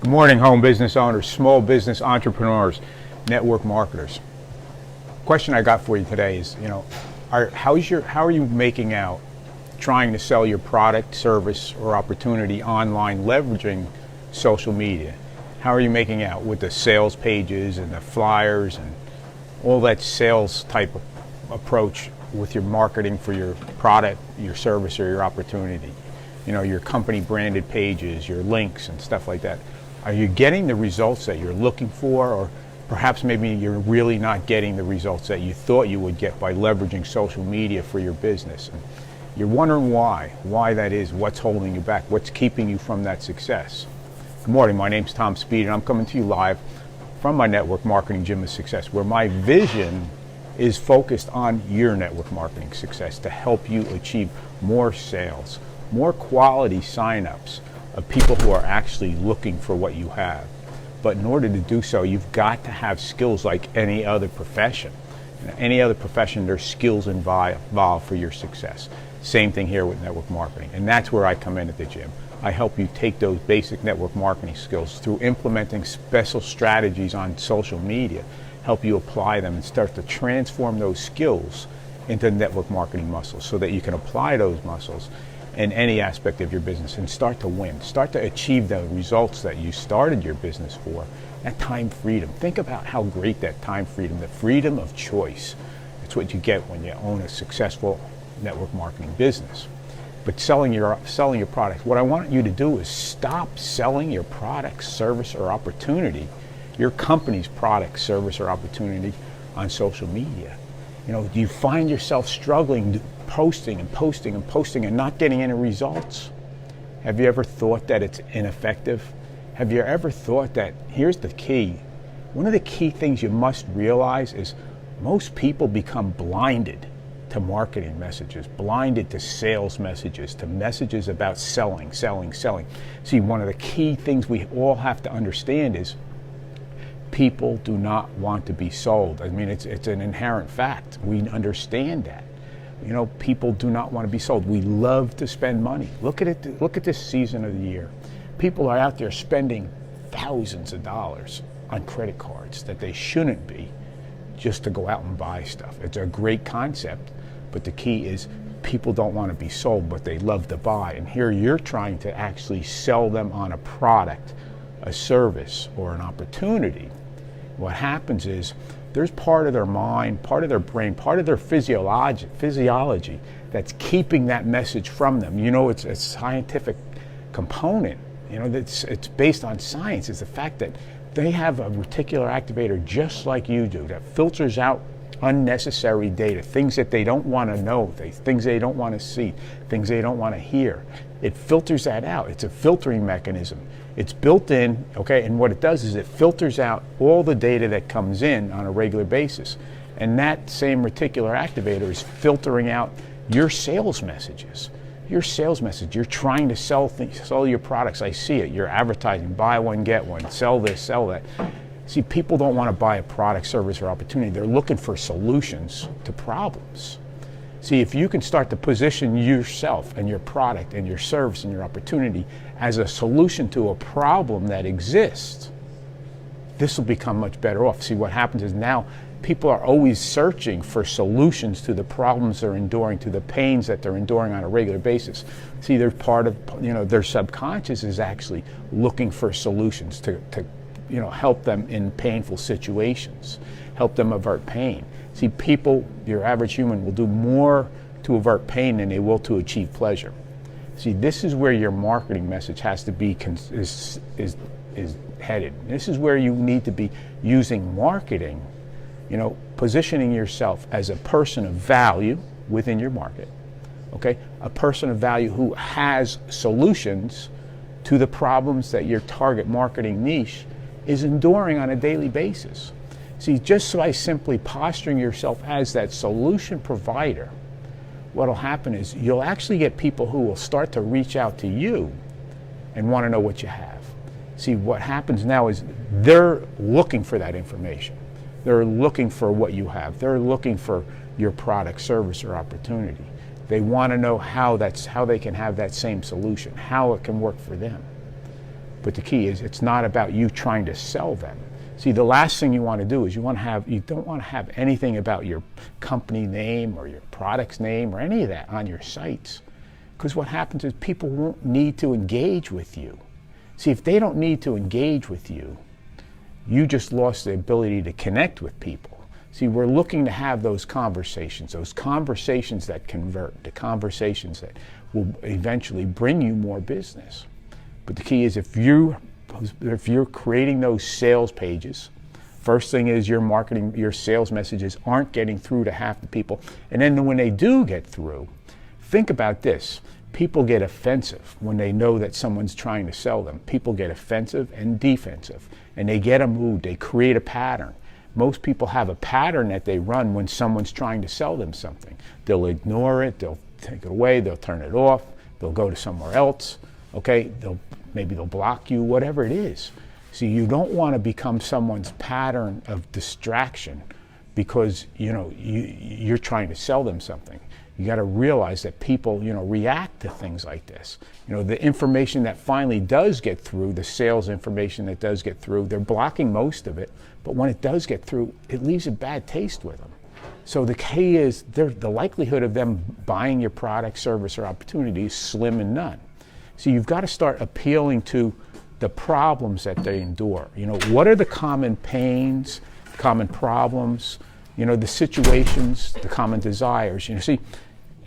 Good morning, home business owners, small business entrepreneurs, network marketers. Question I got for you today is, how are you making out trying to sell your product, service, or opportunity online, leveraging social media? How are you making out with the sales pages and the flyers and all that sales type of approach with your marketing for your product, your service, or your opportunity? Your company branded pages, your links and stuff like that. Are you getting the results that you're looking for, or perhaps maybe you're really not getting the results that you thought you would get by leveraging social media for your business? And you're wondering why that is, what's holding you back, what's keeping you from that success. Good morning, my name's Tom Speed, and I'm coming to you live from my network marketing gym of success, where my vision is focused on your network marketing success to help you achieve more sales, more quality signups of people who are actually looking for what you have. But in order to do so, you've got to have skills like any other profession. In any other profession, there's skills involved for your success. Same thing here with network marketing. And that's where I come in at the gym. I help you take those basic network marketing skills through implementing special strategies on social media, help you apply them and start to transform those skills into network marketing muscles so that you can apply those muscles in any aspect of your business and start to win, start to achieve the results that you started your business for. That time freedom. Think about how great that time freedom, the freedom of choice. That's what you get when you own a successful network marketing business. But selling your product, what I want you to do is stop selling your product, service, or opportunity, your company's product, service, or opportunity on social media. Do you find yourself struggling posting and not getting any results? Have you ever thought that it's ineffective? Have you ever thought that, here's the key, one of the key things you must realize is most people become blinded to marketing messages, blinded to sales messages, to messages about selling. See, one of the key things we all have to understand is people do not want to be sold. I mean, it's an inherent fact. We understand that. People do not want to be sold. We love to spend money. Look at it. Look at this season of the year. People are out there spending thousands of dollars on credit cards that they shouldn't be, just to go out and buy stuff. It's a great concept, but the key is people don't want to be sold, but they love to buy. And here you're trying to actually sell them on a product, a service, or an opportunity. What happens is there's part of their mind, part of their brain, part of their physiology that's keeping that message from them. It's a scientific component. It's based on science. It's the fact that they have a reticular activator just like you do that filters out unnecessary data, things that they don't want to know, things they don't want to see, things they don't want to hear. It filters that out. It's a filtering mechanism. It's built in, okay, and what it does is it filters out all the data that comes in on a regular basis. And that same reticular activator is filtering out your sales messages. Your sales message, you're trying to sell your products. I see it. You're advertising, buy one, get one, sell this, sell that. See, people don't want to buy a product, service, or opportunity. They're looking for solutions to problems. See, if you can start to position yourself and your product and your service and your opportunity as a solution to a problem that exists, this will become much better off. See, what happens is now people are always searching for solutions to the problems they're enduring, to the pains that they're enduring on a regular basis. See, they're part of, their subconscious is actually looking for solutions to help them in painful situations, help them avert pain. See, people, your average human, will do more to avert pain than they will to achieve pleasure. See, this is where your marketing message has to be is headed. This is where you need to be using marketing, positioning yourself as a person of value within your market, okay? A person of value who has solutions to the problems that your target marketing niche is enduring on a daily basis. See, just by simply posturing yourself as that solution provider, what'll happen is you'll actually get people who will start to reach out to you and want to know what you have. See, what happens now is they're looking for that information. They're looking for what you have. They're looking for your product, service, or opportunity. They want to know how they can have that same solution, how it can work for them. But the key is it's not about you trying to sell them. See, the last thing you want to do is you don't want to have anything about your company name or your product's name or any of that on your sites. Because what happens is people won't need to engage with you. See, if they don't need to engage with you, you just lost the ability to connect with people. See, we're looking to have those conversations that convert, the conversations that will eventually bring you more business. But the key is if you're creating those sales pages, first thing is your marketing, your sales messages aren't getting through to half the people. And then when they do get through, think about this. People get offensive when they know that someone's trying to sell them. People get offensive and defensive, and they get a mood, they create a pattern. Most people have a pattern that they run when someone's trying to sell them something. They'll ignore it, they'll take it away, they'll turn it off, they'll go to somewhere else, okay? Maybe they'll block you, whatever it is. So you don't want to become someone's pattern of distraction because you're trying to sell them something. You got to realize that people react to things like this. The information that finally does get through, the sales information that does get through, they're blocking most of it, but when it does get through, it leaves a bad taste with them. So the key is the likelihood of them buying your product, service, or opportunity is slim and none. So you've got to start appealing to the problems that they endure. What are the common pains, common problems, the situations, the common desires. See,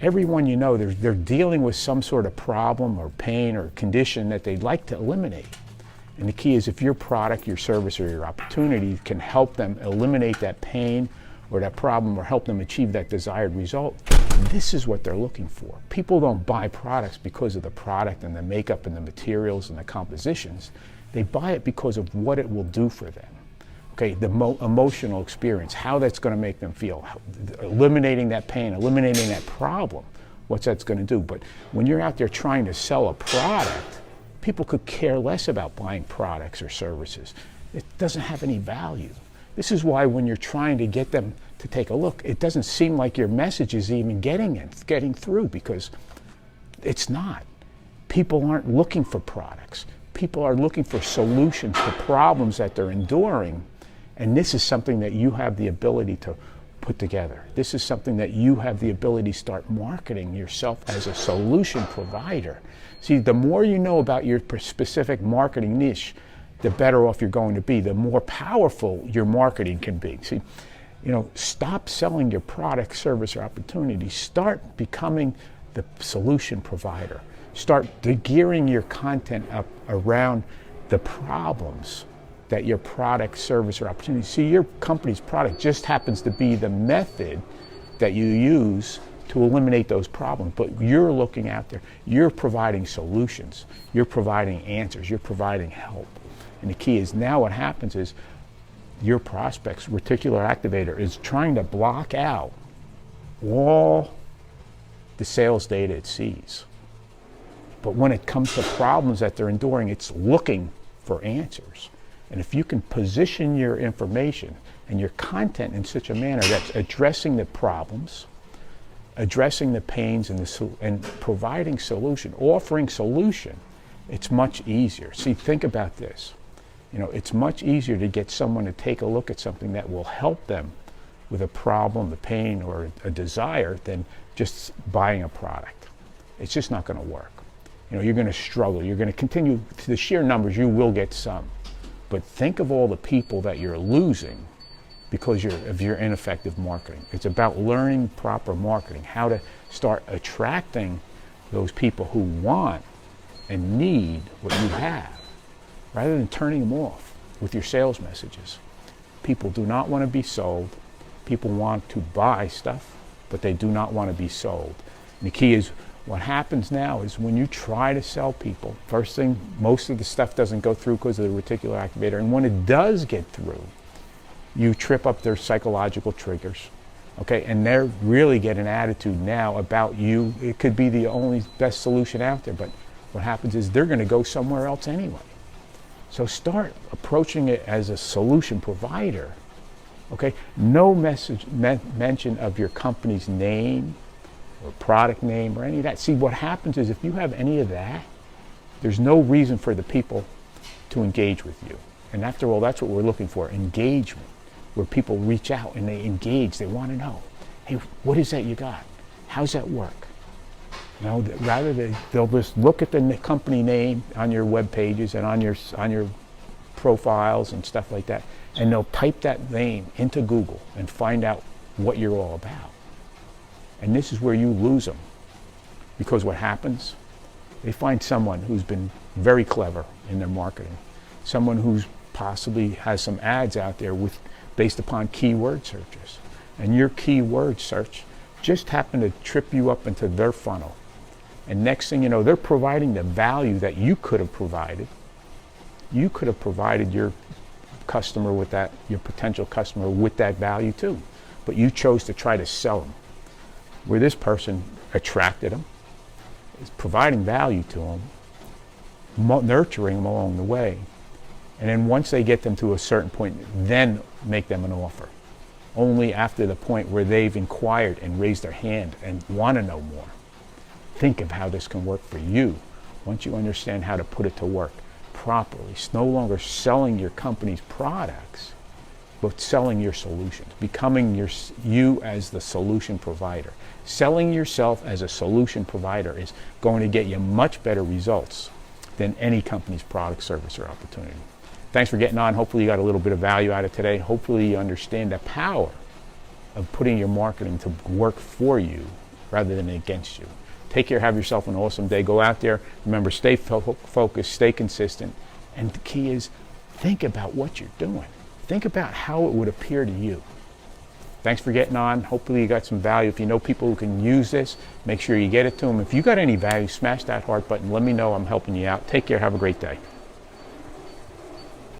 everyone they're dealing with some sort of problem or pain or condition that they'd like to eliminate. And the key is if your product, your service, or your opportunity can help them eliminate that pain or that problem or help them achieve that desired result, this is what they're looking for. People don't buy products because of the product and the makeup and the materials and the compositions. They buy it because of what it will do for them. Okay, the emotional experience, how that's going to make them feel, eliminating that pain, eliminating that problem, what's that's going to do. But when you're out there trying to sell a product, people could care less about buying products or services. It doesn't have any value. This is why when you're trying to get them to take a look, it doesn't seem like your message is even getting through because it's not. People aren't looking for products. People are looking for solutions to problems that they're enduring. And this is something that you have the ability to put together. This is something that you have the ability to start marketing yourself as a solution provider. See, the more you know about your specific marketing niche, the better off you're going to be, the more powerful your marketing can be. See, stop selling your product, service, or opportunity. Start becoming the solution provider. Start gearing your content up around the problems that your product, service, or opportunity. See, your company's product just happens to be the method that you use to eliminate those problems. But you're looking out there, you're providing solutions, you're providing answers, you're providing help. And the key is now what happens is your prospect's reticular activator is trying to block out all the sales data it sees. But when it comes to problems that they're enduring, it's looking for answers. And if you can position your information and your content in such a manner that's addressing the problems, addressing the pains, and providing solution, offering solution, it's much easier. See, think about this. It's much easier to get someone to take a look at something that will help them with a problem, a pain, or a desire than just buying a product. It's just not going to work. You're going to struggle. You're going to continue to the sheer numbers. You will get some. But think of all the people that you're losing because of your ineffective marketing. It's about learning proper marketing, how to start attracting those people who want and need what you have, rather than turning them off with your sales messages. People do not want to be sold. People want to buy stuff, but they do not want to be sold. And the key is, what happens now is when you try to sell people, first thing, most of the stuff doesn't go through because of the reticular activator. And when it does get through, you trip up their psychological triggers. Okay, and they're really get an attitude now about you. It could be the only best solution out there, but what happens is they're going to go somewhere else anyway. So start approaching it as a solution provider. Okay, no mention of your company's name or product name or any of that. See, what happens is if you have any of that, there's no reason for the people to engage with you. And after all, that's what we're looking for, engagement, where people reach out and they engage. They want to know, hey, what is that you got? How's that work? You know, they'll just look at the company name on your web pages and on your profiles and stuff like that, and they'll type that name into Google and find out what you're all about. And this is where you lose them, because what happens? They find someone who's been very clever in their marketing, someone who's possibly has some ads out there based upon keyword searches, and your keyword search just happened to trip you up into their funnel. And next thing you know, they're providing the value that you could have provided. You could have provided your customer with that, your potential customer with that value too. But you chose to try to sell them. Where this person attracted them, is providing value to them, nurturing them along the way. And then once they get them to a certain point, then make them an offer. Only after the point where they've inquired and raised their hand and want to know more. Think of how this can work for you once you understand how to put it to work properly. It's no longer selling your company's products, but selling your solutions, becoming you as the solution provider. Selling yourself as a solution provider is going to get you much better results than any company's product, service, or opportunity. Thanks for getting on. Hopefully you got a little bit of value out of today. Hopefully you understand the power of putting your marketing to work for you rather than against you. Take care. Have yourself an awesome day. Go out there. Remember, stay focused, stay consistent. And the key is, think about what you're doing. Think about how it would appear to you. Thanks for getting on. Hopefully you got some value. If you know people who can use this, make sure you get it to them. If you got any value, smash that heart button. Let me know I'm helping you out. Take care. Have a great day.